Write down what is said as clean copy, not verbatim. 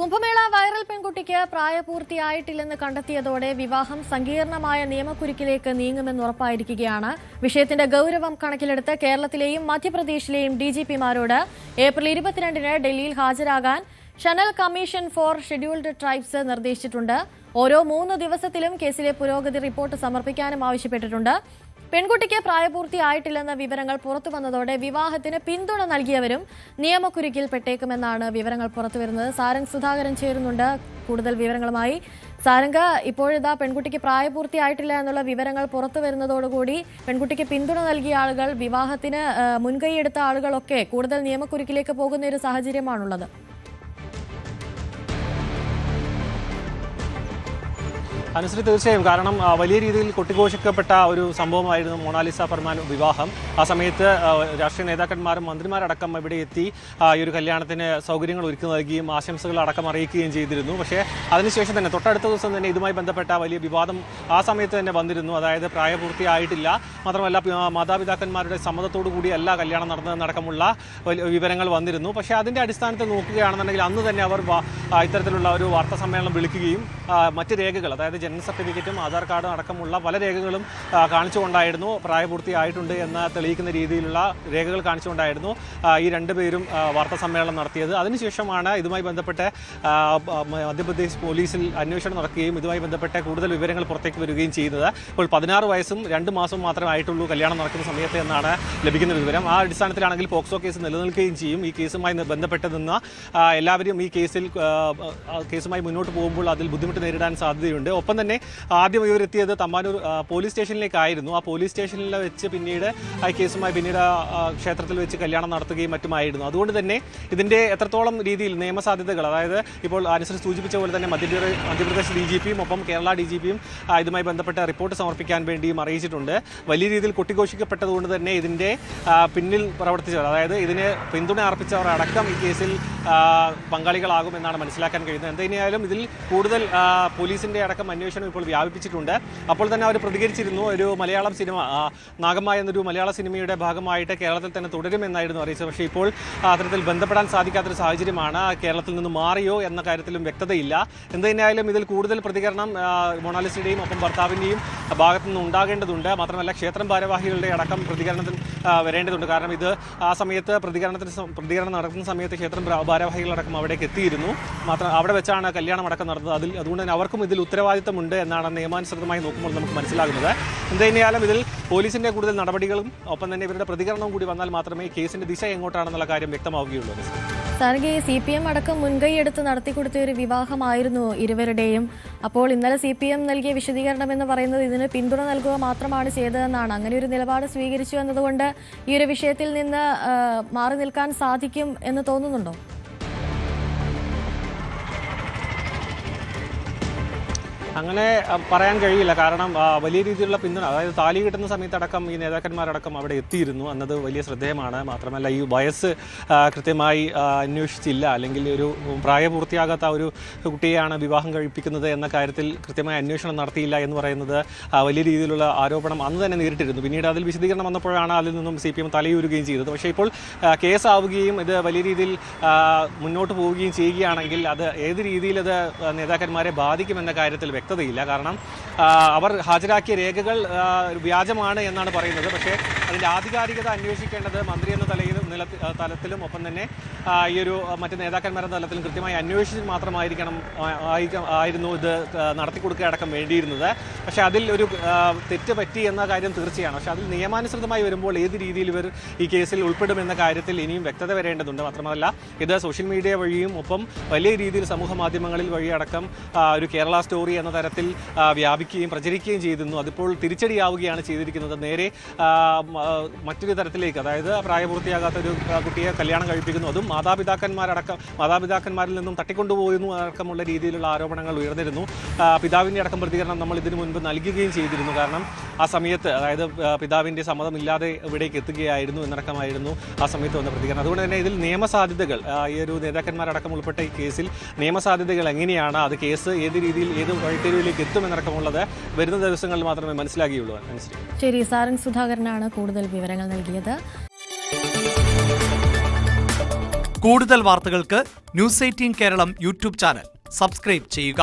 Kumbh Mela viral പെൺകുട്ടിക്ക് പ്രായപൂർത്തിയായിട്ടില്ലെന്ന് കണ്ടെത്തിയതോടെ വിവാഹം സങ്കീർണമായ നിയമക്കുരുക്കിലേക്ക് നീങ്ങുമെന്ന് ഉറപ്പായിരിക്കുകയാണ്. വിഷയത്തിന്റെ ഗൌരവം കണക്കിലെടുത്ത് കേരളത്തിലെയും മധ്യപ്രദേശിലെയും ഡിജിപിമാരോട് ഏപ്രിൽ 22-ന് ഡൽഹിയിൽ ഹാജരാകാൻ ഷനൽ കമ്മീഷൻ ഫോർ ഷെഡ്യൂൾഡ് ട്രൈബ്സ് നിർദ്ദേശിച്ചിട്ടുണ്ട്. ഓരോ 3 ദിവസത്തിലും കേസിലെ പുരോഗതി റിപ്പോർട്ട് സമർപ്പിക്കാനും ആവശ്യപ്പെട്ടിട്ടുണ്ട്. പെൺകുട്ടിക്ക് പ്രായപൂർത്തിയായിട്ടില്ലെന്ന വിവരങ്ങൾ പുറത്തുവന്നതോടെ വിവാഹത്തിന് പിന്തുണ നൽകിയവരും നിയമക്കുരുക്കിൽപ്പെട്ടേക്കുമെന്നാണ് വിവരങ്ങൾ പുറത്തുവരുന്നത്. സാരംഗ് സുധാകരൻ ചേരുന്നുണ്ട് കൂടുതൽ വിവരങ്ങളുമായി. സാരംഗ്, ഇപ്പോഴിതാ പെൺകുട്ടിക്ക് പ്രായപൂർത്തിയായിട്ടില്ല എന്നുള്ള വിവരങ്ങൾ പുറത്തുവരുന്നതോടുകൂടി പെൺകുട്ടിക്ക് പിന്തുണ നൽകിയ ആളുകൾ, വിവാഹത്തിന് മുൻകൈയെടുത്ത ആളുകളൊക്കെ കൂടുതൽ നിയമക്കുരുക്കിലേക്ക് പോകുന്ന ഒരു സാഹചര്യമാണുള്ളത്. അനുസരിച്ച് തീർച്ചയായും, കാരണം വലിയ രീതിയിൽ കൊട്ടിഘോഷിക്കപ്പെട്ട ഒരു സംഭവമായിരുന്നു മൊണാലിസ ഫർമാൻ വിവാഹം. ആ സമയത്ത് രാഷ്ട്രീയ നേതാക്കന്മാരും മന്ത്രിമാരടക്കം ഇവിടെ എത്തി ഈ ഒരു കല്യാണത്തിന് സൗകര്യങ്ങൾ ഒരുക്കി നൽകുകയും ആശംസകൾ അടക്കം അറിയിക്കുകയും ചെയ്തിരുന്നു. പക്ഷേ അതിനുശേഷം തന്നെ തൊട്ടടുത്ത ദിവസം തന്നെ ഇതുമായി ബന്ധപ്പെട്ട വലിയ വിവാദം ആ സമയത്ത് തന്നെ വന്നിരുന്നു. അതായത് പ്രായപൂർത്തിയായിട്ടില്ല, മാത്രമല്ല മാതാപിതാക്കന്മാരുടെ സമ്മതത്തോടു കൂടിയല്ല കല്യാണം നടന്നതെന്നടക്കമുള്ള വിവരങ്ങൾ വന്നിരുന്നു. പക്ഷേ അതിൻ്റെ അടിസ്ഥാനത്തിൽ നോക്കുകയാണെന്നുണ്ടെങ്കിൽ അന്ന് തന്നെ അവർ ഇത്തരത്തിലുള്ള ഒരു വാർത്താ സമ്മേളനം വിളിക്കുകയും മറ്റ് രേഖകൾ, അതായത് ജനന സർട്ടിഫിക്കറ്റും ആധാർ കാർഡും അടക്കമുള്ള പല രേഖകളും കാണിച്ചുകൊണ്ടായിരുന്നു, പ്രായപൂർത്തിയായിട്ടുണ്ട് എന്ന് തെളിയിക്കുന്ന രീതിയിലുള്ള രേഖകൾ കാണിച്ചുകൊണ്ടായിരുന്നു ഈ രണ്ടുപേരും വാർത്താ സമ്മേളനം നടത്തിയത്. അതിനുശേഷമാണ് ഇതുമായി ബന്ധപ്പെട്ട് മധ്യപ്രദേശ് പോലീസിൽ അന്വേഷണം നടക്കുകയും ഇതുമായി ബന്ധപ്പെട്ട കൂടുതൽ വിവരങ്ങൾ പുറത്തേക്ക് വരികയും ചെയ്യുന്നത്. ഇപ്പോൾ 16 വയസ്സും 2 മാസവും മാത്രമേ ആയിട്ടുള്ളൂ കല്യാണം നടക്കുന്ന സമയത്ത് എന്നാണ് ലഭിക്കുന്ന വിവരം. ആ അടിസ്ഥാനത്തിലാണെങ്കിൽ പോക്സോ കേസ് നിലനിൽക്കുകയും ചെയ്യും. ഈ കേസുമായി ബന്ധപ്പെട്ട് നിന്ന് എല്ലാവരും ഈ കേസുമായി മുന്നോട്ട് പോകുമ്പോൾ അതിൽ ബുദ്ധിമുട്ട് നേരിടാൻ സാധ്യതയുണ്ട്. ഒപ്പം തന്നെ ആദ്യം ഇവരെത്തിയത് തമ്പാനൂർ പോലീസ് സ്റ്റേഷനിലേക്കായിരുന്നു. ആ പോലീസ് സ്റ്റേഷനിൽ വെച്ച് പിന്നീട് ആ കേസുമായി ക്ഷേത്രത്തിൽ വെച്ച് കല്യാണം നടത്തുകയും മറ്റുമായിരുന്നു. അതുകൊണ്ട് തന്നെ ഇതിൻ്റെ എത്രത്തോളം രീതിയിൽ നിയമസാധ്യതകൾ, അതായത് ഇപ്പോൾ അനുസരിച്ച് സൂചിപ്പിച്ച പോലെ തന്നെ മധ്യപ്രദേശ് DGPയും ഒപ്പം കേരള DGPയും ഇതുമായി ബന്ധപ്പെട്ട റിപ്പോർട്ട് സമർപ്പിക്കാൻ വേണ്ടിയും അറിയിച്ചിട്ടുണ്ട്. വലിയ രീതിയിൽ കൊട്ടിഘോഷിക്കപ്പെട്ടതുകൊണ്ട് തന്നെ ഇതിൻ്റെ പിന്നിൽ പ്രവർത്തിച്ചവർ, അതായത് ഇതിന് പിന്തുണ അർപ്പിച്ചവർ അടക്കം ഈ കേസിൽ പങ്കാളികളാകുമെന്നാണ് മനസ്സിലാക്കാൻ കഴിയുന്നത്. എന്തായാലും ഇതിൽ കൂടുതൽ പോലീസിൻ്റെ അടക്കം അന്വേഷണം ഇപ്പോൾ വ്യാപിപ്പിച്ചിട്ടുണ്ട്. അപ്പോൾ തന്നെ അവർ പ്രതികരിച്ചിരുന്നു. ഒരു മലയാളം സിനിമ, നാഗമ്മ എന്നൊരു മലയാള സിനിമയുടെ ഭാഗമായിട്ട് കേരളത്തിൽ തന്നെ തുടരുമെന്നായിരുന്നു അറിയിച്ചത്. പക്ഷേ ഇപ്പോൾ അത്തരത്തിൽ ബന്ധപ്പെടാൻ സാധിക്കാത്തൊരു സാഹചര്യമാണ്. കേരളത്തിൽ നിന്ന് മാറിയോ എന്ന കാര്യത്തിലും വ്യക്തതയില്ല. എന്തായാലും ഇതിൽ കൂടുതൽ പ്രതികരണം മൊണാലിസയുടെയും ഒപ്പം ഭർത്താവിൻ്റെയും ഭാഗത്തു നിന്ന് ഉണ്ടാകേണ്ടതുണ്ട്. മാത്രമല്ല ക്ഷേത്രം ഭാരവാഹികളുടെ അടക്കം പ്രതികരണത്തിൽ വരേണ്ടതുണ്ട്. കാരണം ഇത് ആ സമയത്ത് പ്രതികരണം നടക്കുന്ന സമയത്ത് ക്ഷേത്രം ഭാരവാഹികളടക്കം അവിടേക്ക് എത്തിയിരുന്നു. അവിടെ വെച്ചാണ് കല്യാണം അടക്കം നടന്നത്. അതുകൊണ്ട് തന്നെ അവർക്കും ഇതിൽ ഉത്തരവാദിത്തമുണ്ട് എന്നാണ് നിയമാനുസൃതമായി നോക്കുമ്പോൾ നമുക്ക് മനസ്സിലാകുന്നത്. എന്തായാലും ഇതിൽ പോലീസിന്റെ കൂടുതൽ നടപടികളും ഒപ്പം തന്നെ ഇവരുടെ പ്രതികരണവും കൂടി വന്നാൽ മാത്രമേ കേസിന്റെ ദിശ എങ്ങോട്ടാണെന്നുള്ള കാര്യം വ്യക്തമാവുകയുള്ളൂ. സാരംഗ്, CPM അടക്കം മുൻകൈയെടുത്ത് നടത്തിക്കൊടുത്ത ഒരു വിവാഹമായിരുന്നു ഇരുവരുടെയും. അപ്പോൾ ഇന്നലെ CPM നൽകിയ വിശദീകരണം എന്ന് പറയുന്നത് ഇതിന് പിന്തുണ നൽകുക മാത്രമാണ് ചെയ്തതെന്നാണ്. അങ്ങനെ ഒരു നിലപാട് സ്വീകരിച്ചു എന്നതുകൊണ്ട് ഈ ഒരു വിഷയത്തിൽ നിന്ന് മാറി നിൽക്കാൻ സാധിക്കും എന്ന് തോന്നുന്നുണ്ടോ? അങ്ങനെ പറയാൻ കഴിയില്ല. കാരണം വലിയ രീതിയിലുള്ള പിന്തുണ, അതായത് താലി കിട്ടുന്ന സമയത്തടക്കം ഈ നേതാക്കന്മാരടക്കം അവിടെ എത്തിയിരുന്നു എന്നത് വലിയ ശ്രദ്ധേയമാണ്. മാത്രമല്ല ഈ വയസ്സ് കൃത്യമായി അന്വേഷിച്ചില്ല, അല്ലെങ്കിൽ ഒരു പ്രായപൂർത്തിയാകാത്ത ഒരു കുട്ടിയെയാണ് വിവാഹം കഴിപ്പിക്കുന്നത് എന്ന കാര്യത്തിൽ കൃത്യമായ അന്വേഷണം നടത്തിയില്ല എന്ന് പറയുന്നത് വലിയ രീതിയിലുള്ള ആരോപണം അന്ന് തന്നെ നേരിട്ടിരുന്നു. പിന്നീട് അതിൽ വിശദീകരണം വന്നപ്പോഴാണ് അതിൽ നിന്നും CPM തലയൂരുകയും ചെയ്തത്. പക്ഷേ ഇപ്പോൾ കേസാവുകയും ഇത് വലിയ രീതിയിൽ മുന്നോട്ട് പോവുകയും ചെയ്യുകയാണെങ്കിൽ അത് ഏത് രീതിയിൽ അത് നേതാക്കന്മാരെ ബാധിക്കുമെന്ന കാര്യത്തിൽ വ്യക്തതയില്ല. കാരണം അവർ ഹാജരാക്കിയ രേഖകൾ വ്യാജമാണ് എന്നാണ് പറയുന്നത്. പക്ഷേ അതിൻ്റെ ആധികാരികത അന്വേഷിക്കേണ്ടത് മന്ത്രി എന്ന തലത്തിലും ഒപ്പം തന്നെ ഈ ഒരു മറ്റ് നേതാക്കന്മാരുടെ തലത്തിലും കൃത്യമായി അന്വേഷിച്ച് ആയിരുന്നു ഇത് നടത്തിക്കൊടുക്കുക അടക്കം വേണ്ടിയിരുന്നത്. പക്ഷേ അതിൽ ഒരു തെറ്റ് പറ്റി എന്ന കാര്യം തീർച്ചയാണ്. പക്ഷേ അതിൽ നിയമാനുസൃതമായി വരുമ്പോൾ ഏത് രീതിയിൽ ഇവർ ഈ കേസിൽ ഉൾപ്പെടുമെന്ന കാര്യത്തിൽ ഇനിയും വ്യക്തത വരേണ്ടതുണ്ട്. മാത്രമല്ല ഇത് സോഷ്യൽ മീഡിയ വഴിയും ഒപ്പം വലിയ രീതിയിൽ സമൂഹ മാധ്യമങ്ങളിൽ വഴിയടക്കം ഒരു കേരള സ്റ്റോറി എന്ന തരത്തിൽ വ്യാപിക്കുകയും പ്രചരിക്കുകയും ചെയ്തിരുന്നു. അതിപ്പോൾ തിരിച്ചടിയാവുകയാണ് ചെയ്തിരിക്കുന്നത്. നേരെ മറ്റൊരു തരത്തിലേക്ക്, അതായത് പ്രായപൂർത്തിയാകാത്ത ഒരു കുട്ടിയെ കല്യാണം കഴിപ്പിക്കുന്നു, അതും മാതാപിതാക്കന്മാരിൽ നിന്നും തട്ടിക്കൊണ്ടുപോകുന്നു അടക്കമുള്ള രീതിയിലുള്ള ആരോപണങ്ങൾ ഉയർന്നിരുന്നു. പിതാവിൻ്റെ അടക്കം പ്രതികരണം നമ്മൾ ഇതിനു മുൻപ് നൽകുകയും ചെയ്തിരുന്നു. കാരണം ആ സമയത്ത്, അതായത് പിതാവിൻ്റെ സമ്മതമില്ലാതെ ഇവിടേക്ക് എത്തുകയായിരുന്നു എന്നടക്കമായിരുന്നു ആ സമയത്ത് വന്ന പ്രതികരണം. അതുകൊണ്ട് തന്നെ ഇതിൽ നിയമസാധ്യതകൾ, ഈ ഒരു നേതാക്കന്മാരടക്കം ഉൾപ്പെട്ട ഈ കേസിൽ നിയമസാധ്യതകൾ എങ്ങനെയാണ്, അത് കേസ് ഏത് രീതിയിൽ ഏത് വഴിത്തിരിവിലേക്ക് എത്തുമെന്നടക്കമുള്ളത് വരുന്ന ദിവസങ്ങളിൽ മാത്രമേ മനസ്സിലാകുകയുള്ളൂ. ശരി, സാരംഗ് സുധാകരനാണ് കൂടുതൽ വിവരങ്ങൾ നൽകിയത്. കൂടുതൽ വാർത്തകൾക്ക് news 18 Keralam YouTube channel subscribe ചെയ്യുക.